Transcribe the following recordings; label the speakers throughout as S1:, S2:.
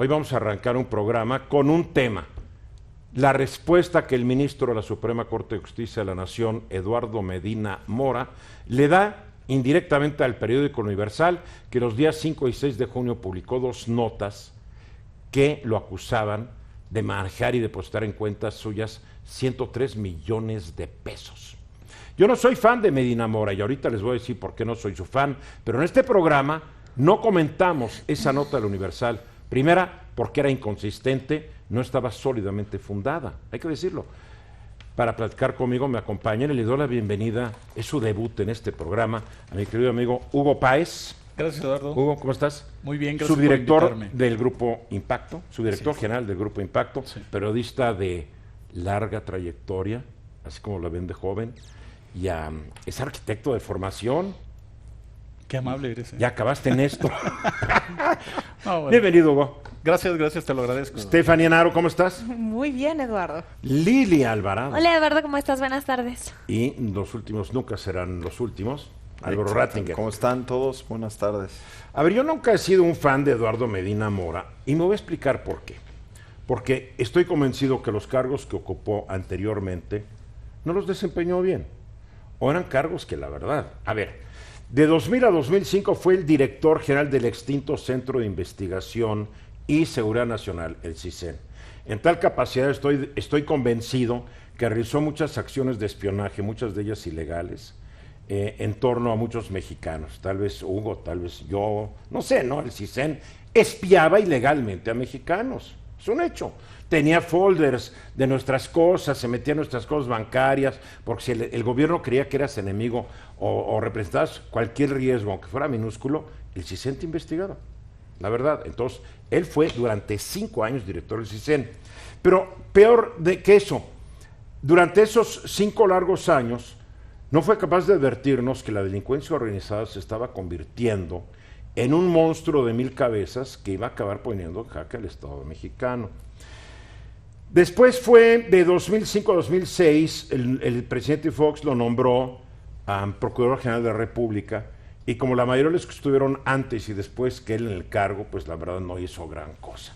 S1: Hoy vamos a arrancar un programa con un tema. La respuesta que el ministro de la Suprema Corte de Justicia de la Nación, Eduardo Medina Mora, le da indirectamente al periódico Universal, que los días 5 y 6 de junio publicó 2 notas que lo acusaban de manejar y depositar en cuentas suyas 103 millones de pesos. Yo no soy fan de Medina Mora y ahorita les voy a decir por qué no soy su fan, pero en este programa no comentamos esa nota del Universal. Primera, porque era inconsistente, no estaba sólidamente fundada, hay que decirlo. Para platicar conmigo me acompañan y le doy la bienvenida, es su debut en este programa, a mi querido amigo Hugo Páez.
S2: Gracias, Eduardo.
S1: Hugo, ¿cómo estás?
S2: Muy bien, gracias
S1: Subdirector
S2: por invitarme.
S1: del Grupo Impacto, subdirector general del Grupo Impacto,
S2: Sí.
S1: periodista de larga trayectoria, así como lo ven de joven, y es arquitecto de formación.
S2: Qué amable eres.
S1: Ya acabaste en esto.
S2: No, bueno.
S1: Bienvenido, Hugo.
S2: Gracias, te lo agradezco.
S1: Estefania Naro, ¿cómo estás?
S3: Muy bien, Eduardo.
S1: Lili Alvarado.
S3: Hola, Eduardo, ¿cómo estás? Buenas tardes.
S1: Y los últimos nunca serán los últimos. Álvaro
S4: Exacto.
S1: Rattinger.
S4: ¿Cómo están todos? Buenas tardes.
S1: A ver, yo nunca he sido un fan de Eduardo Medina Mora y me voy a explicar por qué. Porque estoy convencido que los cargos que ocupó anteriormente no los desempeñó bien. O eran cargos que la verdad... A ver, de 2000 a 2005 fue el director general del extinto Centro de Investigación y Seguridad Nacional, el CISEN. En tal capacidad estoy convencido que realizó muchas acciones de espionaje, muchas de ellas ilegales, en torno a muchos mexicanos. Tal vez Hugo, tal vez yo, no sé, ¿no? El CISEN espiaba ilegalmente a mexicanos. Es un hecho. Tenía folders de nuestras cosas, se metía en nuestras cosas bancarias, porque si el gobierno creía que eras enemigo o representabas cualquier riesgo, aunque fuera minúsculo, el CISEN te investigaba. La verdad. Entonces, él fue durante 5 años director del CISEN. Pero peor que eso, durante esos 5 largos años, no fue capaz de advertirnos que la delincuencia organizada se estaba convirtiendo en un monstruo de 1000 cabezas que iba a acabar poniendo en jaque al Estado mexicano. Después fue de 2005 a 2006, el presidente Fox lo nombró Procurador General de la República, y como la mayoría de los que estuvieron antes y después que él en el cargo, pues la verdad no hizo gran cosa.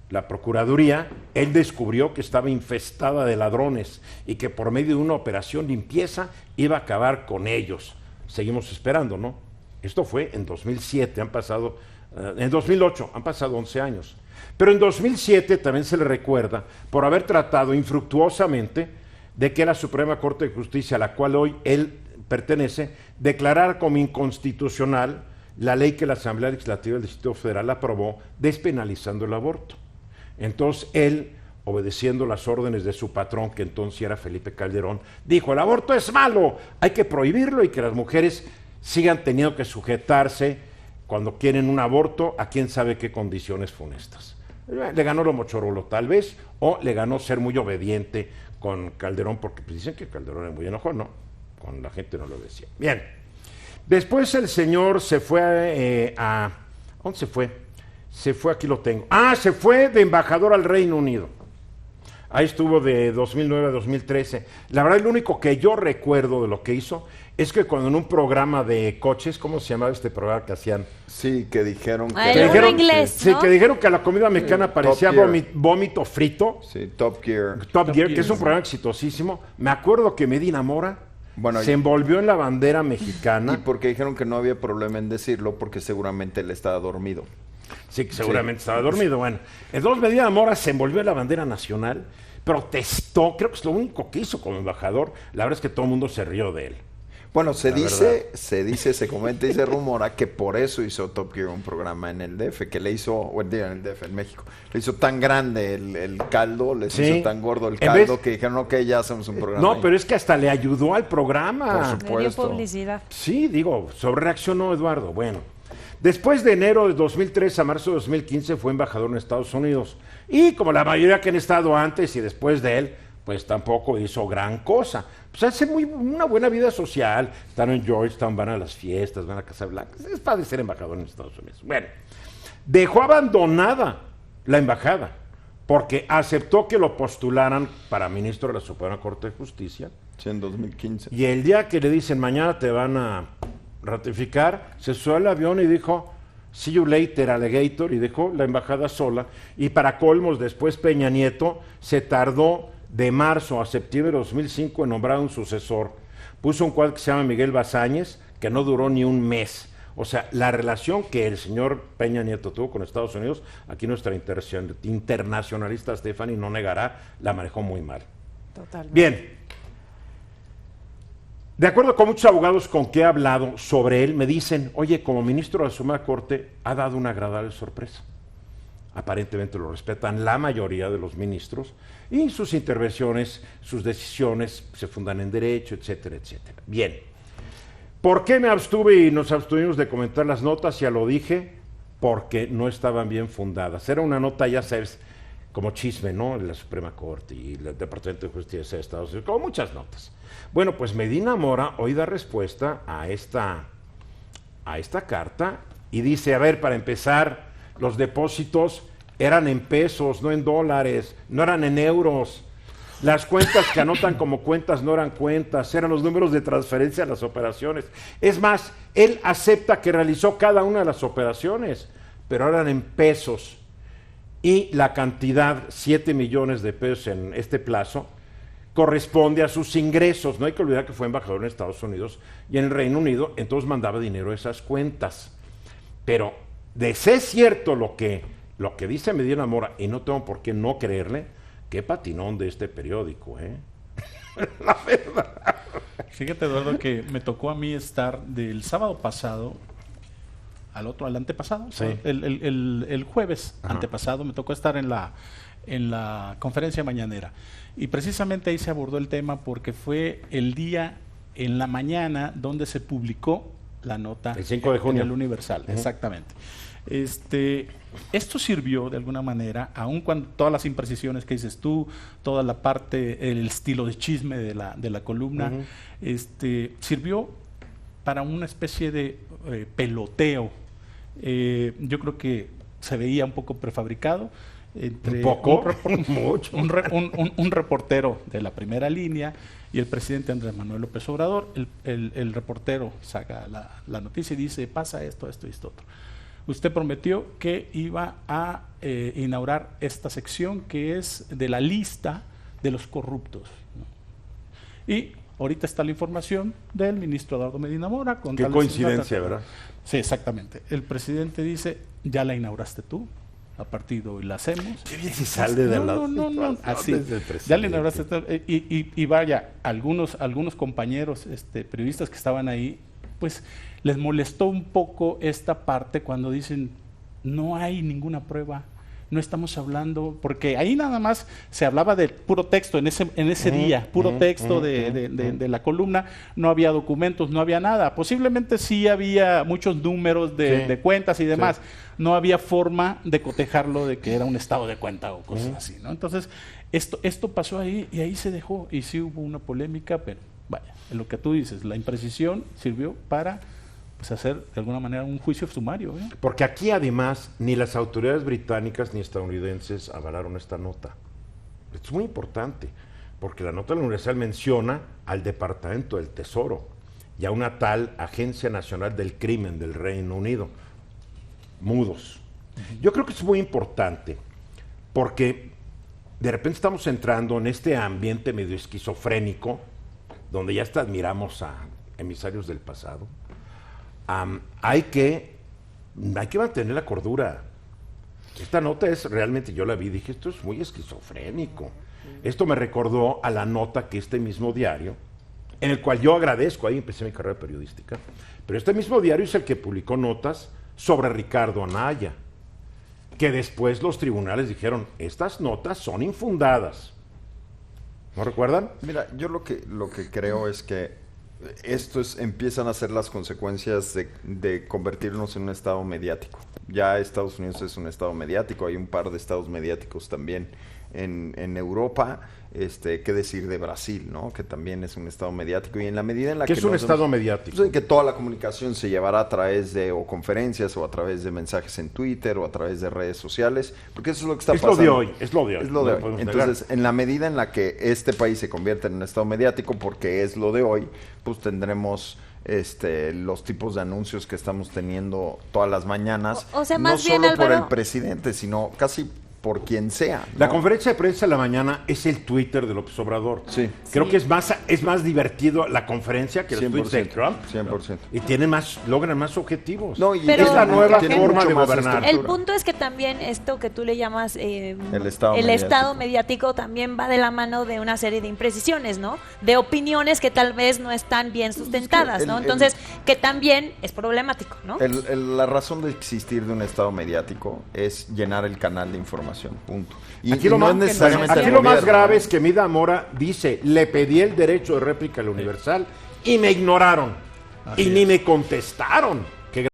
S1: La Procuraduría, él descubrió que estaba infestada de ladrones y que por medio de una operación limpieza iba a acabar con ellos. Seguimos esperando, ¿no? Esto fue en 2007, en 2008, han pasado 11 años. Pero en 2007 también se le recuerda por haber tratado infructuosamente de que la Suprema Corte de Justicia, a la cual hoy él pertenece, declarar como inconstitucional la ley que la Asamblea Legislativa del Distrito Federal aprobó despenalizando el aborto. Entonces él, obedeciendo las órdenes de su patrón, que entonces era Felipe Calderón, dijo: el aborto es malo, hay que prohibirlo y que las mujeres sigan teniendo que sujetarse cuando quieren un aborto a quién sabe qué condiciones funestas. Le ganó lo mochorolo tal vez, o le ganó ser muy obediente con Calderón, porque pues dicen que Calderón es muy enojón, ¿no? Con la gente no lo decía. Bien, después el señor se fue ¿a dónde se fue? Se fue, aquí lo tengo. Se fue de embajador al Reino Unido. Ahí estuvo de 2009 a 2013. La verdad, lo único que yo recuerdo de lo que hizo es que cuando en un programa de coches, ¿cómo se llamaba este programa que hacían?
S4: Sí, que dijeron
S3: El
S1: Que dijeron,
S3: inglés, ¿no?
S1: sí, que dijeron que la comida mexicana parecía
S4: Top Gear.
S1: vómito frito.
S4: Sí, Top Gear.
S1: Top Gear, que
S2: Gear,
S1: es un
S2: sí.
S1: programa exitosísimo. Me acuerdo que Medina Mora
S4: Bueno,
S1: se envolvió en la bandera mexicana.
S4: Y porque dijeron que no había problema en decirlo porque seguramente él estaba dormido.
S1: Sí, que seguramente estaba dormido. Bueno, entonces Medina Mora se envolvió en la bandera nacional, protestó, creo que es lo único que hizo como embajador. La verdad es que todo el mundo se rió de él.
S4: Bueno, se
S1: La
S4: dice, se comenta y se rumora que por eso hizo Top Gear un programa en el DF, que le hizo, o en el DF, en México, le hizo tan grande el caldo, les
S1: Sí.
S4: hizo tan gordo el
S1: En
S4: caldo
S1: vez-
S4: que dijeron, ok, ya hacemos un programa.
S1: No,
S4: ahí.
S1: pero es que hasta le ayudó al programa.
S4: Por
S3: Le dio
S4: supuesto.
S3: publicidad.
S1: Sí, digo, sobrereaccionó Eduardo. Bueno, después de enero de 2003 a marzo de 2015 fue embajador en Estados Unidos. Y como la mayoría que han estado antes y después de él, pues tampoco hizo gran cosa. Pues hace una buena vida social. Están en Georgetown, van a las fiestas, van a Casablanca. Es padre ser embajador en Estados Unidos. Bueno, dejó abandonada la embajada porque aceptó que lo postularan para ministro de la Suprema Corte de Justicia.
S4: Sí, en 2015.
S1: Y el día que le dicen mañana te van a ratificar, se subió al avión y dijo: see you later, alligator, y dejó la embajada sola. Y para colmos, después Peña Nieto se tardó de marzo a septiembre de 2005 en nombrar un sucesor. Puso un cuadro que se llama Miguel Bazáñez, que no duró ni un mes. O sea, la relación que el señor Peña Nieto tuvo con Estados Unidos, aquí nuestra internacionalista Stephanie no negará, la manejó muy mal.
S3: Totalmente.
S1: Bien. De acuerdo con muchos abogados con que he hablado sobre él, me dicen, oye, como ministro de la Suprema Corte ha dado una agradable sorpresa. Aparentemente lo respetan la mayoría de los ministros y sus intervenciones, sus decisiones se fundan en derecho, etcétera, etcétera. Bien. ¿Por qué me abstuve y nos abstuvimos de comentar las notas? Ya lo dije, porque no estaban bien fundadas. Era una nota, ya sabes, como chisme, ¿no? En la Suprema Corte y el Departamento de Justicia de Estados Unidos, como muchas notas. Bueno, pues Medina Mora hoy da respuesta a esta carta y dice, a ver, para empezar, los depósitos eran en pesos, no en dólares, no eran en euros. Las cuentas que anotan como cuentas no eran cuentas, eran los números de transferencia a las operaciones. Es más, él acepta que realizó cada una de las operaciones, pero eran en pesos. Y la cantidad, 7 millones de pesos en este plazo, corresponde a sus ingresos. No hay que olvidar que fue embajador en Estados Unidos y en el Reino Unido, entonces mandaba dinero a esas cuentas. Pero de ser cierto lo que dice Medina Mora, y no tengo por qué no creerle, qué patinón de este periódico, ¿eh? La verdad.
S2: Fíjate, Eduardo, que me tocó a mí estar del sábado pasado al antepasado,
S1: Sí.
S2: el jueves
S1: Ajá.
S2: antepasado me tocó estar en la conferencia mañanera. Y precisamente ahí se abordó el tema porque fue el día en la mañana donde se publicó la nota
S1: El 5 de junio.
S2: en el Universal, exactamente. Esto sirvió de alguna manera, aun cuando todas las imprecisiones que dices tú, toda la parte, el estilo de chisme de la columna, sirvió para una especie de peloteo. Yo creo que se veía un poco prefabricado. Entre
S1: ¿Un poco? Mucho.
S2: un reportero de la primera línea y el presidente Andrés Manuel López Obrador. El reportero saca la noticia y dice, pasa esto, esto y esto otro. Usted prometió que iba a inaugurar esta sección que es de la lista de los corruptos, ¿no? Y ahorita está la información del ministro Eduardo Medina Mora.
S1: Qué coincidencia, ¿verdad?
S2: Sí, exactamente. El presidente dice, ya la inauguraste tú, a partir de hoy la hacemos.
S1: Qué bien si sale de la...
S2: No, así. Ya le inauguraste tú. Y vaya, algunos compañeros periodistas que estaban ahí, pues les molestó un poco esta parte cuando dicen, no hay ninguna prueba, no estamos hablando, porque ahí nada más se hablaba de puro texto en ese día, puro texto de la columna, no había documentos, no había nada. Posiblemente sí había muchos números de cuentas y demás, no había forma de cotejarlo de que era un estado de cuenta o cosas así, ¿no? Entonces, esto pasó ahí y ahí se dejó, y sí hubo una polémica, pero vaya, en lo que tú dices, la imprecisión sirvió para hacer de alguna manera un juicio sumario, ¿eh?
S1: Porque aquí además ni las autoridades británicas ni estadounidenses avalaron esta nota. Es muy importante, porque la nota de la Universal menciona al Departamento del Tesoro y a una tal Agencia Nacional del Crimen del Reino Unido. Mudos. Yo creo que es muy importante, porque de repente estamos entrando en este ambiente medio esquizofrénico, donde ya hasta admiramos a emisarios del pasado. Hay que mantener la cordura. Esta nota es realmente, yo la vi y dije, esto es muy esquizofrénico. Esto me recordó a la nota que este mismo diario, en el cual yo agradezco, ahí empecé mi carrera periodística, pero este mismo diario es el que publicó notas sobre Ricardo Anaya, que después los tribunales dijeron, estas notas son infundadas. ¿No recuerdan?
S4: Mira, yo lo que creo es que empiezan a ser las consecuencias de convertirnos en un estado mediático. Ya Estados Unidos es un estado mediático, hay un par de estados mediáticos también en Europa, qué decir de Brasil, ¿no? Que también es un estado mediático, y en la medida en la
S1: que es un estado mediático,
S4: pues, que toda la comunicación se llevará a través de conferencias o a través de mensajes en Twitter o a través de redes sociales, porque eso es lo que está pasando.
S1: Es lo de hoy.
S4: Entonces, en la medida en la que este país se convierte en un estado mediático, porque es lo de hoy, pues tendremos los tipos de anuncios que estamos teniendo todas las mañanas,
S3: O sea,
S4: no
S3: más bien,
S4: solo por
S3: Álvaro,
S4: el presidente, sino casi por quien sea.
S1: La
S4: ¿no?
S1: conferencia de prensa de la mañana es el Twitter de López Obrador.
S4: Sí.
S1: Creo que es más divertido la conferencia que los tweets de Trump.
S4: 100%.
S1: Y logran más objetivos.
S4: No, y
S3: Pero-
S1: es la nueva
S4: tiene
S1: forma
S4: mucho
S1: de
S4: más
S1: gobernar.
S4: estructura.
S3: el punto es que también esto que tú le llamas
S4: El estado
S3: estado mediático también va de la mano de una serie de imprecisiones, ¿no? De opiniones que tal vez no están bien sustentadas, ¿no? Entonces, que también es problemático, ¿no?
S4: La razón de existir de un estado mediático es llenar el canal de información, punto. Y
S1: Aquí lo
S4: no
S1: más-
S4: es necesariamente
S1: aquí
S4: el
S1: lo más
S4: gobierno,
S1: grave
S4: ¿eh?
S1: es que Mida Mora dice, le pedí el derecho de réplica al Universal y me ignoraron. Y ni me contestaron.